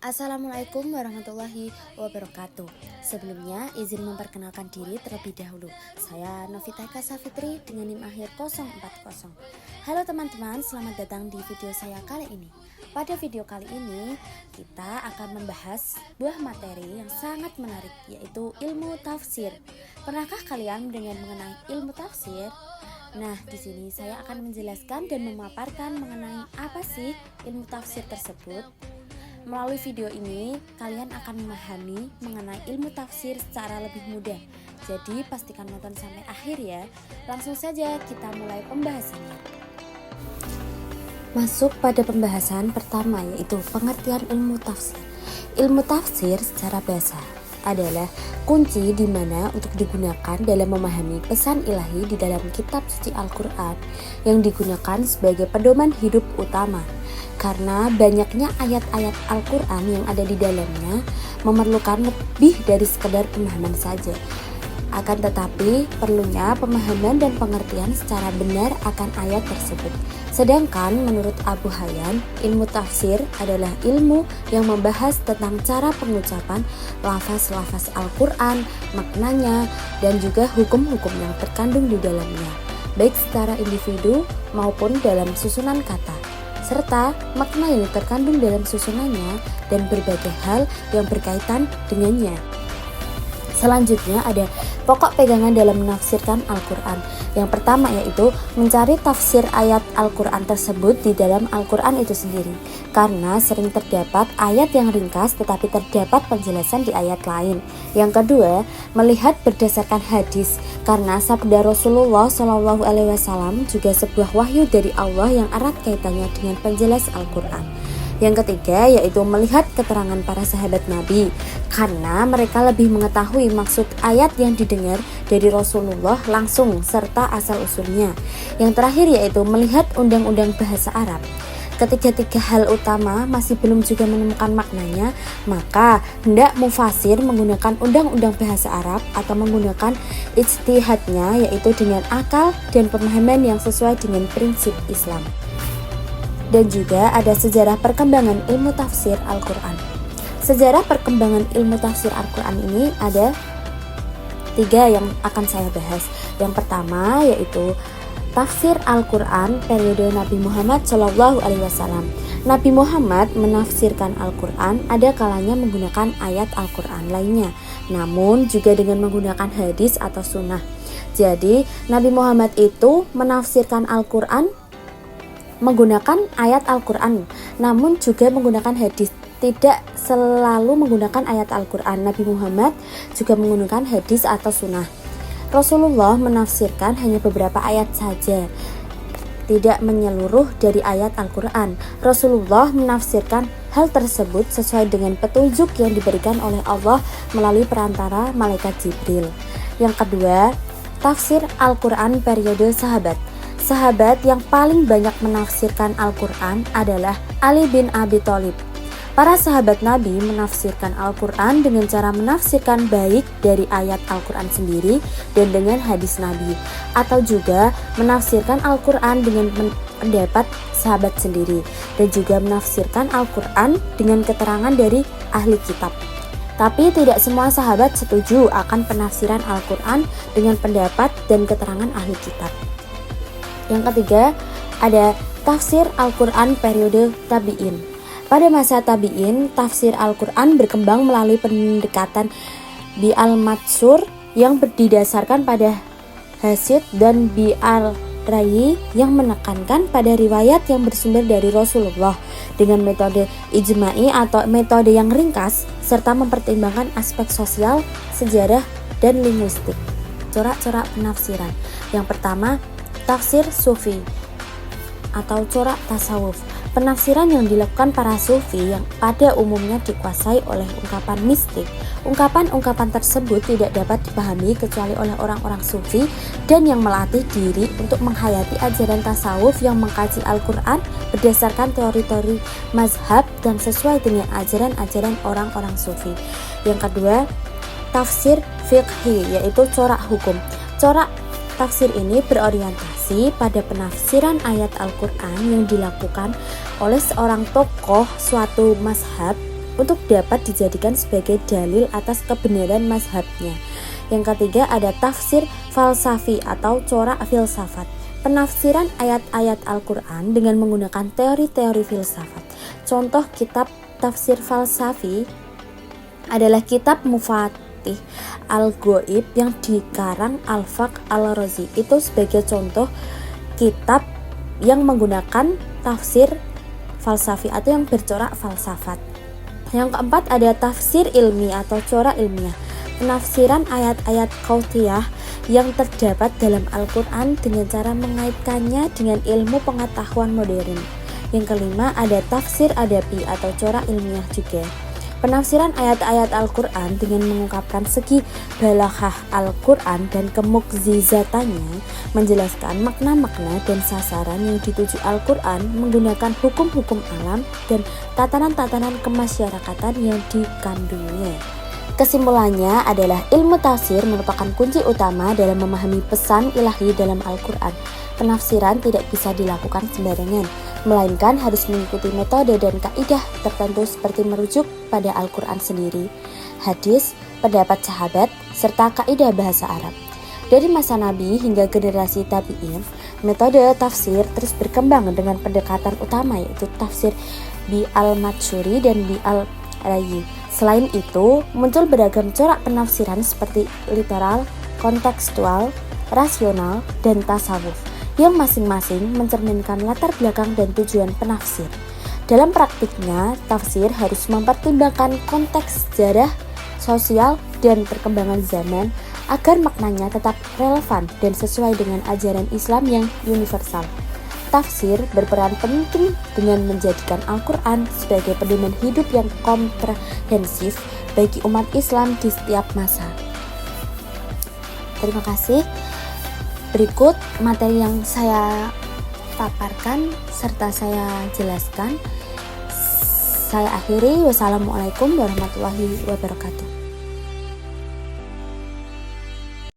Assalamualaikum warahmatullahi wabarakatuh. Sebelumnya izin memperkenalkan diri terlebih dahulu. Saya Novita Eka Safitri dengan NIM akhir 040. Halo teman-teman, selamat datang di video saya kali ini. Pada video kali ini kita akan membahas sebuah materi yang sangat menarik, yaitu ilmu tafsir. Pernahkah kalian mendengar mengenai ilmu tafsir? Nah, di sini saya akan menjelaskan dan memaparkan mengenai apa sih ilmu tafsir tersebut. Melalui video ini, kalian akan memahami mengenai ilmu tafsir secara lebih mudah. Jadi, pastikan nonton sampai akhir ya. Langsung saja kita mulai pembahasannya. Masuk pada pembahasan pertama, yaitu pengertian ilmu tafsir. Ilmu tafsir secara bahasa adalah kunci di mana untuk digunakan dalam memahami pesan ilahi di dalam kitab suci Al-Quran yang digunakan sebagai pedoman hidup utama. Karena banyaknya ayat-ayat Al-Quran yang ada di dalamnya memerlukan lebih dari sekedar pemahaman saja. Akan tetapi perlunya pemahaman dan pengertian secara benar akan ayat tersebut. Sedangkan menurut Abu Hayyan, ilmu tafsir adalah ilmu yang membahas tentang cara pengucapan lafaz-lafaz Al-Quran, maknanya, dan juga hukum-hukum yang terkandung di dalamnya, baik secara individu maupun dalam susunan kata, serta makna yang terkandung dalam susunannya dan berbagai hal yang berkaitan dengannya. Selanjutnya ada pokok pegangan dalam menafsirkan Al-Quran. Yang pertama yaitu mencari tafsir ayat Al-Quran tersebut di dalam Al-Quran itu sendiri. Karena sering terdapat ayat yang ringkas tetapi terdapat penjelasan di ayat lain. Yang kedua, melihat berdasarkan hadis. Karena sabda Rasulullah SAW juga sebuah wahyu dari Allah yang erat kaitannya dengan penjelas Al-Quran. Yang ketiga yaitu melihat keterangan para sahabat Nabi, karena mereka lebih mengetahui maksud ayat yang didengar dari Rasulullah langsung serta asal-usulnya. Yang terakhir yaitu melihat undang-undang bahasa Arab. Ketiga-tiga hal utama masih belum juga menemukan maknanya, maka hendak mufasir menggunakan undang-undang bahasa Arab atau menggunakan ijtihadnya, yaitu dengan akal dan pemahaman yang sesuai dengan prinsip Islam. Dan juga ada sejarah perkembangan ilmu tafsir Al-Quran. Sejarah perkembangan ilmu tafsir Al-Quran ini ada 3 yang akan saya bahas. Yang pertama yaitu tafsir Al-Quran periode Nabi Muhammad SAW. Nabi Muhammad menafsirkan Al-Quran ada kalanya menggunakan ayat Al-Quran lainnya, namun juga dengan menggunakan hadis atau sunnah. Jadi Nabi Muhammad itu menafsirkan Al-Quran menggunakan ayat Al-Quran, namun juga menggunakan hadis. Tidak selalu menggunakan ayat Al-Quran. Nabi Muhammad juga menggunakan hadis atau sunnah. Rasulullah menafsirkan hanya beberapa ayat saja, tidak menyeluruh dari ayat Al-Quran. Rasulullah menafsirkan hal tersebut sesuai dengan petunjuk yang diberikan oleh Allah melalui perantara malaikat Jibril. Yang kedua, tafsir Al-Quran periode sahabat. Sahabat yang paling banyak menafsirkan Al-Quran adalah Ali bin Abi Thalib. Para sahabat Nabi menafsirkan Al-Quran dengan cara menafsirkan baik dari ayat Al-Quran sendiri dan dengan hadis Nabi, atau juga menafsirkan Al-Quran dengan pendapat sahabat sendiri, dan juga menafsirkan Al-Quran dengan keterangan dari ahli kitab. Tapi tidak semua sahabat setuju akan penafsiran Al-Quran dengan pendapat dan keterangan ahli kitab. Yang ketiga, ada tafsir Al-Quran periode Tabi'in. Pada masa Tabi'in, tafsir Al-Quran berkembang melalui pendekatan Bi-al-Matsur yang didasarkan pada Hasid dan Bi-al-Rayi yang menekankan pada riwayat yang bersumber dari Rasulullah dengan metode ijma'i atau metode yang ringkas serta mempertimbangkan aspek sosial, sejarah, dan linguistik. Corak-corak penafsiran. Yang pertama, tafsir sufi atau corak tasawuf. Penafsiran yang dilakukan para sufi yang pada umumnya dikuasai oleh ungkapan mistik. Ungkapan-ungkapan tersebut tidak dapat dipahami kecuali oleh orang-orang sufi dan yang melatih diri untuk menghayati ajaran tasawuf yang mengkaji Al-Quran berdasarkan teori-teori mazhab dan sesuai dengan ajaran-ajaran orang-orang sufi. Yang kedua, tafsir fiqhi, yaitu corak hukum. Corak tafsir ini berorientasi pada penafsiran ayat Al-Quran yang dilakukan oleh seorang tokoh suatu mazhab untuk dapat dijadikan sebagai dalil atas kebenaran mazhabnya. Yang ketiga ada tafsir falsafi atau corak filsafat. Penafsiran ayat-ayat Al-Quran dengan menggunakan teori-teori filsafat. Contoh kitab tafsir falsafi adalah kitab Mufatih Al-Ghaib yang dikarang Al-Fakhr Al-Razi. Itu sebagai contoh kitab yang menggunakan tafsir falsafi atau yang bercorak falsafat. Yang keempat ada tafsir ilmi atau corak ilmiah. Penafsiran ayat-ayat qautiyah yang terdapat dalam Al-Quran dengan cara mengaitkannya dengan ilmu pengetahuan modern. Yang kelima ada tafsir adabi atau corak ilmiah juga. Penafsiran ayat-ayat Al-Quran dengan mengungkapkan segi balaghah Al-Quran dan kemukjizatannya, menjelaskan makna-makna dan sasaran yang dituju Al-Quran menggunakan hukum-hukum alam dan tatanan-tatanan kemasyarakatan yang dikandungnya. Kesimpulannya adalah ilmu tafsir merupakan kunci utama dalam memahami pesan ilahi dalam Al-Quran. Penafsiran tidak bisa dilakukan sembarangan, melainkan harus mengikuti metode dan kaidah tertentu seperti merujuk pada Al-Quran sendiri, hadis, pendapat sahabat, serta kaidah bahasa Arab. Dari masa Nabi hingga generasi tabi'in, metode tafsir terus berkembang dengan pendekatan utama yaitu tafsir bi al-Matsuri dan bi al-Rayi. Selain itu, muncul beragam corak penafsiran seperti literal, kontekstual, rasional, dan tasawuf, yang masing-masing mencerminkan latar belakang dan tujuan penafsir. Dalam praktiknya, tafsir harus mempertimbangkan konteks sejarah, sosial, dan perkembangan zaman agar maknanya tetap relevan dan sesuai dengan ajaran Islam yang universal. Tafsir berperan penting dengan menjadikan Al-Quran sebagai pedoman hidup yang komprehensif bagi umat Islam di setiap masa. Terima kasih. Berikut materi yang saya paparkan serta saya jelaskan. Saya akhiri. Wassalamualaikum warahmatullahi wabarakatuh.